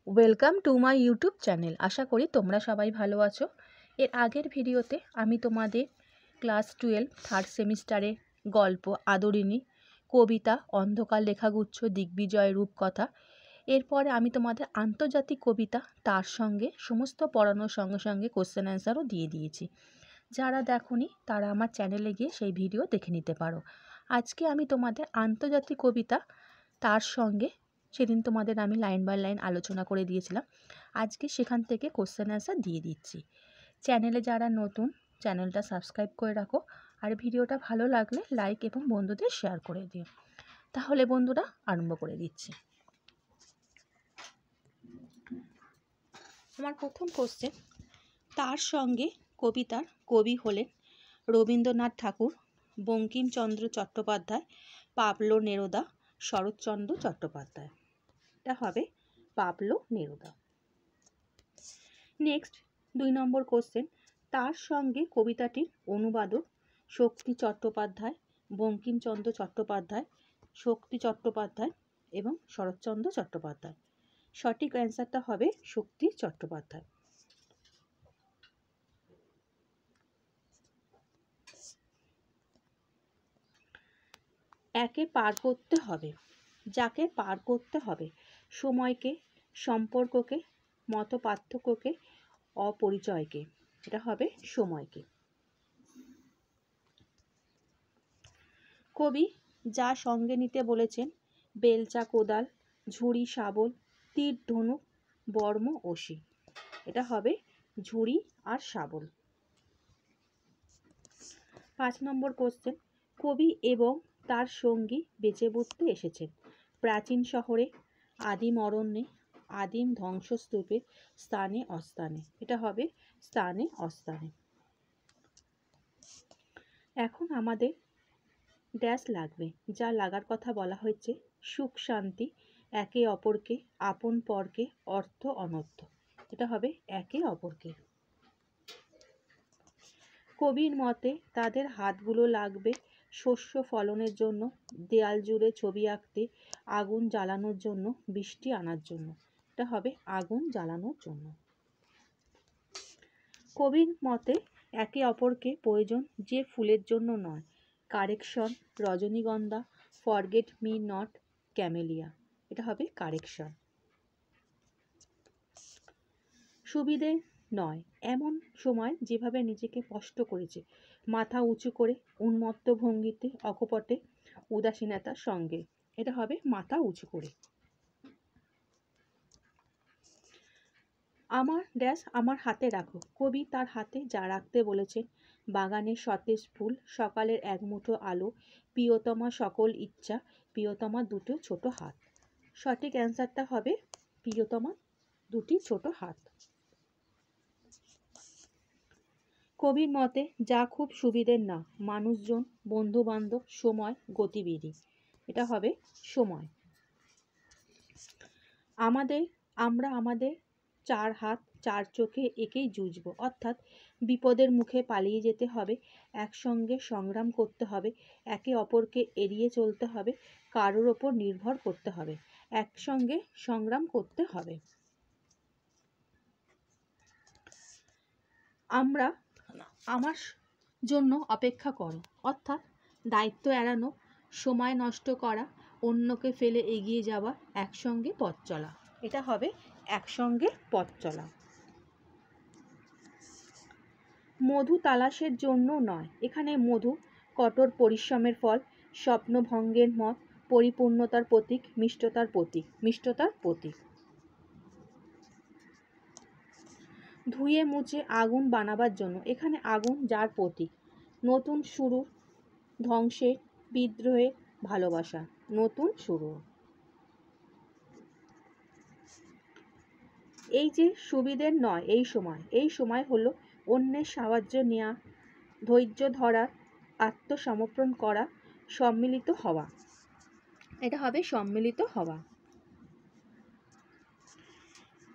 Welcome to my YouTube channel. আশা করি তোমরা সবাই ভালো আছো। এর আগের ভিডিওতে আমি তোমাদের ক্লাস 12 থার্ড সেমিস্টারে গল্প আদরিণী, কবিতা অন্ধকার লেখাগুচ্ছ, দিগ্বিজয় রূপকথা, এরপরে আমি তোমাদের আন্তর্জাতিক কবিতা তার সঙ্গে সমস্ত পড়ানোর সঙ্গে সঙ্গে কোশ্চেন অ্যান্সারও দিয়ে দিয়েছি। যারা দেখোনি তারা আমার চ্যানেলে গিয়ে সেই ভিডিও দেখে নিতে পারো। আজকে আমি তোমাদের আন্তর্জাতিক কবিতা তার সঙ্গে সেদিন তোমাদের আমি লাইন বাই লাইন আলোচনা করে দিয়েছিলাম, আজকে সেখান থেকে কোশ্চেন অ্যান্সার দিয়ে দিচ্ছি। চ্যানেলে যারা নতুন, চ্যানেলটা সাবস্ক্রাইব করে রাখো, আর ভিডিওটা ভালো লাগলে লাইক এবং বন্ধুদের শেয়ার করে দিও। তাহলে বন্ধুরা আরম্ভ করে দিচ্ছি। আমার প্রথম কোশ্চেন, তার সঙ্গে কবিতার কবি হলেন রবীন্দ্রনাথ ঠাকুর, বঙ্কিমচন্দ্র চট্টোপাধ্যায়, পাবলো নেরুদা, শরৎচন্দ্র চট্টোপাধ্যায়। এটা হবে পাবলো নেরুদা। নেক্সট 2 নম্বর কোশ্চেন, তার সঙ্গে কবিতাটির অনুবাদক শক্তি চট্টোপাধ্যায়, বঙ্কিমচন্দ্র চট্টোপাধ্যায়, শক্তি চট্টোপাধ্যায় এবং শরৎচন্দ্র চট্টোপাধ্যায়। সঠিক অ্যান্সারটা হবে শক্তি চট্টোপাধ্যায়। একে পার করতে হবে, যাকে পার করতে হবে সময়কে, সম্পর্ককে, মতপার্থক্যকে, অপরিচয়কে। এটা হবে সময়কে। কবি যা সঙ্গে নিতে বলেছেন বেলচা কোদাল, ঝুড়ি শাবল, তীর ধনুক, বর্ম অসি। এটা হবে ঝুড়ি আর শাবল। 5 নম্বর কোশ্চেন, কবি এবং তার সঙ্গী বেঁচে বসতে এসেছেন প্রাচীন শহরে, আদিম অরণ্যে, আদিম ধ্বংসস্তূপে, স্থানে অস্থানে। এটা হবে স্থানে অস্থানে। এখন আমাদের ড্যাশ লাগবে, যা লাগার কথা বলা হয়েছে সুখ শান্তি, একে অপরকে, আপন পরকে, অর্থ অনর্থ। এটা হবে একে অপরকে। কবির মতে তাদের হাতগুলো লাগবে শস্য ফলনের জন্য, দেয়াল জুড়ে ছবি আঁকতে, আগুন জ্বালানোর জন্য, বৃষ্টি আনার জন্য। এটা হবে আগুন জ্বালানোর জন্য। কবির মতে একে অপরকে প্রয়োজন যে ফুলের জন্য নয়, কারেকশন, রজনীগন্ধা, ফরগেট মি নট, ক্যামেলিয়া। এটা হবে কারেকশন। সুবিধে নয় এমন সময় যেভাবে নিজেকে স্পষ্ট করেছে, মাথা উঁচু করে, উন্মত্ত ভঙ্গিতে, অকপটে, উদাসীনতার সঙ্গে। এটা হবে মাথা উঁচু করে। আমার ড্যাশ আমার হাতে রাখো, কবি তার হাতে যা রাখতে বলেছেন বাগানের সতেজ ফুল, সকালের এক মুঠো আলো, প্রিয়তমা সকল ইচ্ছা, প্রিয়তমা দুটো ছোট হাত। সঠিক অ্যান্সারটা হবে প্রিয়তমা দুটি ছোট হাত। কবির মতে যা খুব সুবিধের না, মানুষজন, বন্ধু বান্ধব, সময়, গতিবিধি। এটা হবে সময়। আমরা আমাদের চার হাত চার চোখে একেই জুঝবো, অর্থাৎ বিপদের মুখে পালিয়ে যেতে হবে, একসঙ্গে সংগ্রাম করতে হবে, একে অপরকে এড়িয়ে চলতে হবে, কারোর ওপর নির্ভর করতে হবে, একসঙ্গে সংগ্রাম করতে হবে। আমার জন্য অপেক্ষা করো, অর্থাৎ দায়িত্ব এড়ানো, সময় নষ্ট করা, অন্যকে ফেলে এগিয়ে যাওয়া, একসঙ্গে পথ চলা। এটা হবে একসঙ্গে পথ চলা। মধু তালাশের জন্য নয়, এখানে মধু কঠোর পরিশ্রমের ফল, স্বপ্নভঙ্গের মত, পরিপূর্ণতার প্রতীক, মিষ্টতার প্রতীক। মিষ্টতার প্রতীক। ধুয়ে মুছে আগুন বানাবার জন্য, এখানে আগুন যার প্রতীক। নতুন শুরু, ধ্বংসের, বিদ্রোহে, ভালোবাসা। নতুন শুরু। এই যে সুবিধের নয় এই সময় হলো অন্যের সাহায্য নেওয়া, ধৈর্য ধরা, আত্মসমর্পণ করা, সম্মিলিত হওয়া। এটা হবে সম্মিলিত হওয়া।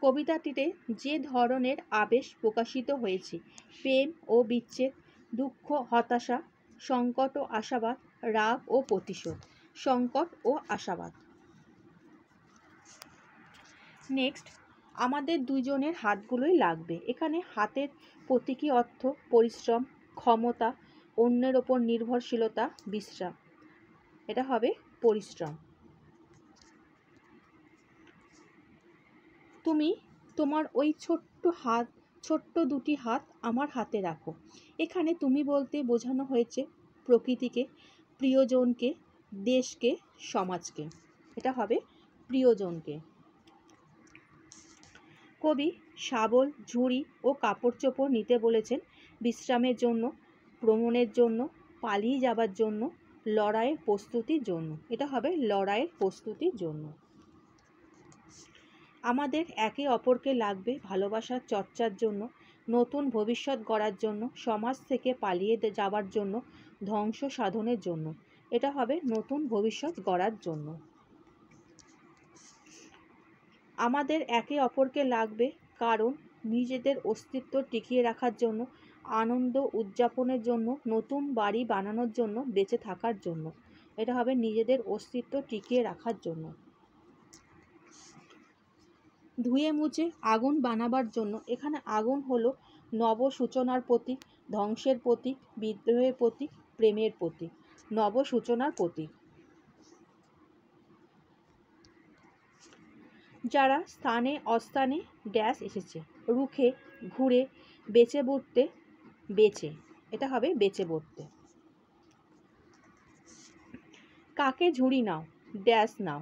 কবিতাটিতে যে ধরনের আবেশ প্রকাশিত হয়েছে প্রেম ও বিচ্ছেদ, দুঃখ, হতাশা, সংকট ও আশাবাদ, রাগ ও প্রতিশোধ। সংকট ও আশাবাদ। নেক্সট আমাদের দুইজনের হাতগুলোই লাগবে। এখানে হাতের প্রতীকী অর্থ পরিশ্রম, ক্ষমতা, অন্যের ওপর নির্ভরশীলতা, বিশ্রাম। এটা হবে পরিশ্রম। তুমি তোমার ওই ছোট্ট দুটি হাত আমার হাতে রাখো। এখানে তুমি বলতে বোঝানো হয়েছে প্রকৃতিকে, প্রিয়জনকে, দেশকে, সমাজকে। এটা হবে প্রিয়জনকে। কবি শাবল, ঝুড়ি ও কাপড় চোপড় নিতে বলেছেন বিশ্রামের জন্য, ভ্রমণের জন্য, পালিয়ে যাবার জন্য, লড়াইয়ের প্রস্তুতির জন্য। এটা হবে লড়াইয়ের প্রস্তুতির জন্য। আমাদের একে অপরকে লাগবে ভালোবাসার চর্চার জন্য, নতুন ভবিষ্যৎ গড়ার জন্য, সমাজ থেকে পালিয়ে যাবার জন্য, ধ্বংস সাধনের জন্য। এটা হবে নতুন ভবিষ্যৎ গড়ার জন্য। আমাদের একে অপরকে লাগবে কারণ নিজেদের অস্তিত্ব টিকিয়ে রাখার জন্য, আনন্দ উদযাপনের জন্য, নতুন বাড়ি বানানোর জন্য, বেঁচে থাকার জন্য। এটা হবে নিজেদের অস্তিত্ব টিকিয়ে রাখার জন্য। ধুয়ে মুছে আগুন বানাবার জন্য। এখানে আগুন হলো নব সূচনার প্রতীক, ধ্বংসের প্রতীক, বিদ্রোহের প্রতীক, প্রেমের প্রতীক। নব সূচনার প্রতীক। যারা স্থানে অস্থানে ড্যাশ এসেছে, রুখে, ঘুরে, বেঁচে বর্তে, বেঁচে। এটা হবে বেঁচে বর্তে। কাকে ঝুড়ি নাও, ড্যাশ নাও,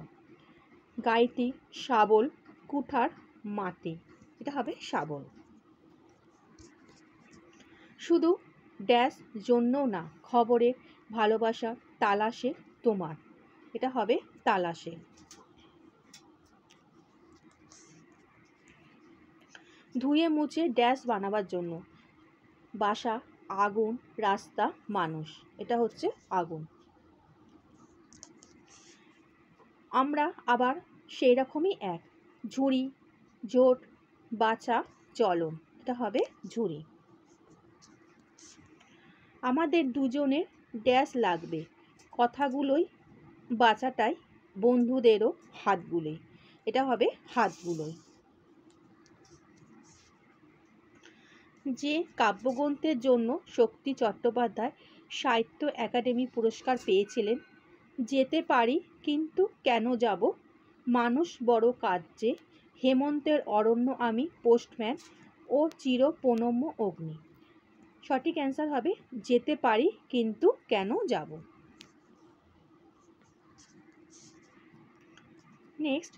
গাইতি, শাবল, কুঠার, মাটি। এটা হবে শাবল। শুধু ড্যাশ জন্য না, খবরে, ভালোবাসা, তালাশে, তোমার। এটা হবে তালাশে। ধুয়ে মুছে ড্যাশ বানাবার জন্য, বাসা, আগুন, রাস্তা, মানুষ। এটা হচ্ছে আগুন। আমরা আবার সেই রকমই এক, ঝুড়ি, জোট, বাঁচা, চলন। এটা হবে ঝুড়ি। আমাদের দুজনের ড্যাশ লাগবে, কথাগুলোই, বাঁচাটাই, বন্ধুদেরও হাতগুলোই। এটা হবে হাতগুলোই। যে কাব্যগ্রন্থের জন্য শক্তি চট্টোপাধ্যায় সাহিত্য একাডেমি পুরস্কার পেয়েছিলেন, যেতে পারি কিন্তু কেন যাব, মানুষ বড় কাজে, হেমন্তের অরণ্য আমি, পোস্টম্যান ও চির প্রণম্য অগ্নি। সঠিক অ্যান্সার হবে যেতে পারি কিন্তু কেন যাব। নেক্সট,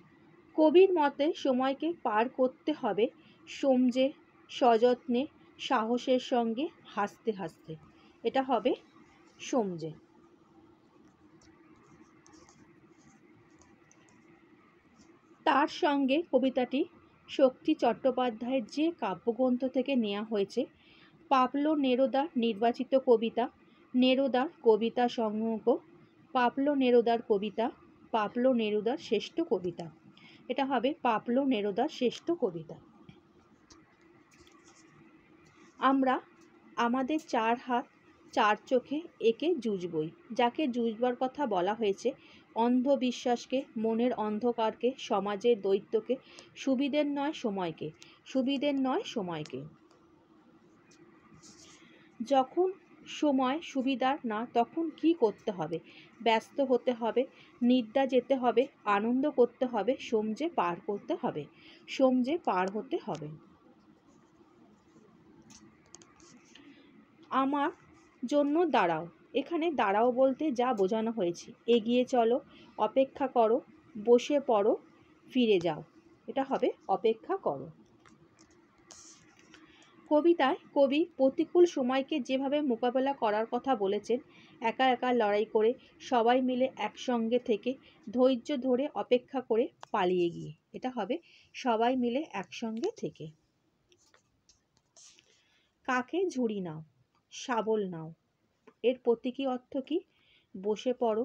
কবির মতে সময়কে পার করতে হবে সমঝে, সযত্নে, সাহসের সঙ্গে, হাসতে হাসতে। এটা হবে সমঝে। তার সঙ্গে কবিতাটি শক্তি চট্টোপাধ্যায়ের যে কাব্যগ্রন্থ থেকে নেওয়া হয়েছে, পাবলো নেরুদার নির্বাচিত কবিতা, নেরুদার কবিতা সংগ্রহ, পাবলো নেরুদার কবিতা, পাবলো নেরুদার শ্রেষ্ঠ কবিতা। এটা হবে পাবলো নেরুদার শ্রেষ্ঠ কবিতা। আমরা আমাদের চার হাত চার চোখে একে জুজবই। যাকে জুজবার কথা বলা হয়েছে অন্ধবিশ্বাসকে, মনের অন্ধকারকে, সমাজের দৈত্যকে, সুবিধের নয় সময়কে, সুবিধের নয় সময়কে। যখন সময় সুবিধার না, তখন কি করতে হবে? ব্যস্ত হতে হবে, নিদ্রা যেতে হবে, আনন্দ করতে হবে, সমঝে পার করতে হবে, সমঝে পার হতে হবে। আমার জন্য দাঁড়াও। এখানে দাঁড়াও বলতে যা বোঝানো হয়েছে এগিয়ে চলো, অপেক্ষা করো, বসে পড়ো, ফিরে যাও। এটা হবে অপেক্ষা করো। কবিতায় কবি প্রতিকূল সময়কে যেভাবে মোকাবেলা করার কথা বলেছেন, একা একা লড়াই করে, সবাই মিলে একসঙ্গে থেকে, ধৈর্য ধরে অপেক্ষা করে, পালিয়ে গিয়ে। এটা হবে সবাই মিলে একসঙ্গে থেকে। কাকে ঝুড়ি নাও, শাবল নাও। এর প্রতীকী অর্থ কি? বসে পড়ো,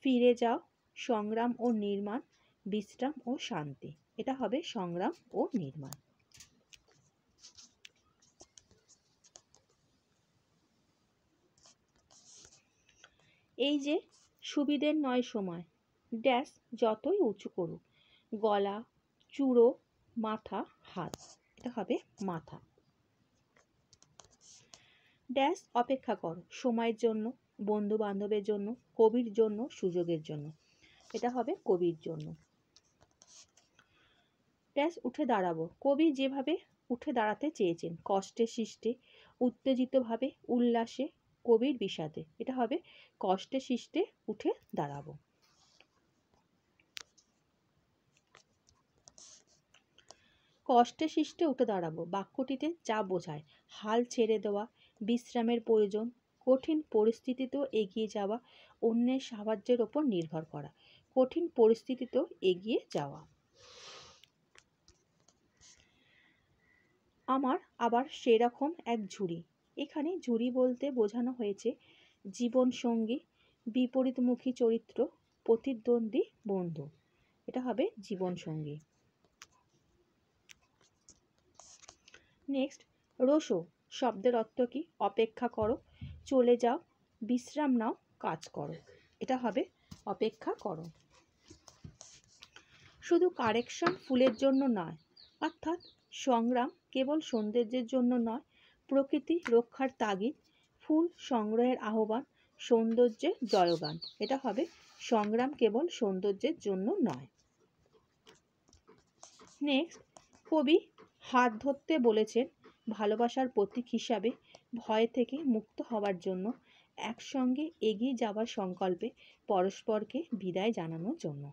ফিরে যাও, সংগ্রাম ও নির্মাণ, বিশ্রাম ও শান্তি। এটা হবে সংগ্রাম ও নির্মাণ। এই যে সুবিধের নয় সময়, ড্যাশ যতই উঁচু করুক, গলা, চূড়ো, মাথা হাত, এটা হবে মাথা। ড্যাশ অপেক্ষা করো, সময়ের জন্য, বন্ধু বান্ধবের জন্য, কবির জন্য, সুযোগের জন্য, এটা হবে কবির জন্য। ড্যাশ উঠে দাঁড়াবো, কবি যেভাবে উঠে দাঁড়াতে চেয়েছেন, কষ্টে সৃষ্টে, উত্তেজিতভাবে, উল্লাসে, কবির বিষাদে, এটা হবে কষ্টে সৃষ্টে উঠে দাঁড়াবো। কষ্টে সৃষ্টে উঠে দাঁড়াবো বাক্যটিতে যা বোঝায়, হাল ছেড়ে দেওয়া, বিশ্রামের প্রয়োজন, কঠিন পরিস্থিতিতেও এগিয়ে যাওয়া, অন্যের সাহায্যের ওপর নির্ভর করা, কঠিন পরিস্থিতিতেও এগিয়ে যাওয়া। আমার আবার সেরকম এক ঝুড়ি, এখানে ঝুড়ি বলতে বোঝানো হয়েছে জীবনসঙ্গী, বিপরীতমুখী চরিত্র, প্রতিদ্বন্দ্বী বন্ধু, এটা হবে জীবনসঙ্গী। নেক্সট, রোসো শব্দের অর্থ কি? অপেক্ষা করো, চলে যাও, বিশ্রাম নাও, কাজ করো, এটা হবে অপেক্ষা করো। শুধু কারেকশন ফুলের জন্য নয়, অর্থাৎ সংগ্রাম কেবল সৌন্দর্যের জন্য নয়, প্রকৃতি রক্ষার তাগিদ, ফুল সংগ্রহের আহ্বান, সৌন্দর্যের জয়গান, এটা হবে সংগ্রাম কেবল সৌন্দর্যের জন্য নয়। নেক্সট, কবি হাত ধরতে বলেছেন ভালোবাসার প্রতীক হিসাবে, ভয় থেকে মুক্ত হওয়ার জন্য, একসঙ্গে এগিয়ে যাওয়ার সংকল্পে, পরস্পরকে বিদায় জানানোর জন্য,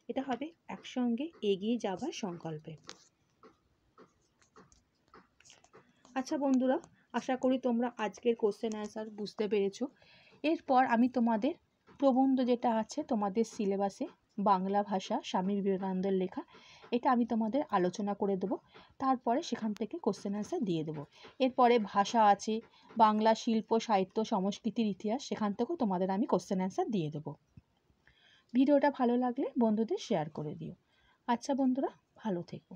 এটা হবে একসঙ্গে এগিয়ে যাওয়ার সংকল্পে। আচ্ছা বন্ধুরা, আশা করি তোমরা আজকের কোশ্চেন অ্যান্সার বুঝতে পেরেছো। এরপর আমি তোমাদের প্রবন্ধ যেটা আছে তোমাদের সিলেবাসে, বাংলা ভাষা স্বামী বিবেকানন্দের লেখা, এটা আমি তোমাদের আলোচনা করে দেবো, তারপরে সেখান থেকে কোশ্চেন অ্যান্সার দিয়ে দেবো। এরপরে ভাষা আছে, বাংলা শিল্প সাহিত্য সংস্কৃতির ইতিহাস, সেখান থেকেও তোমাদের আমি কোশ্চেন অ্যান্সার দিয়ে দেবো। ভিডিওটা ভালো লাগলে বন্ধুদের শেয়ার করে দিও। আচ্ছা বন্ধুরা, ভালো থেকো।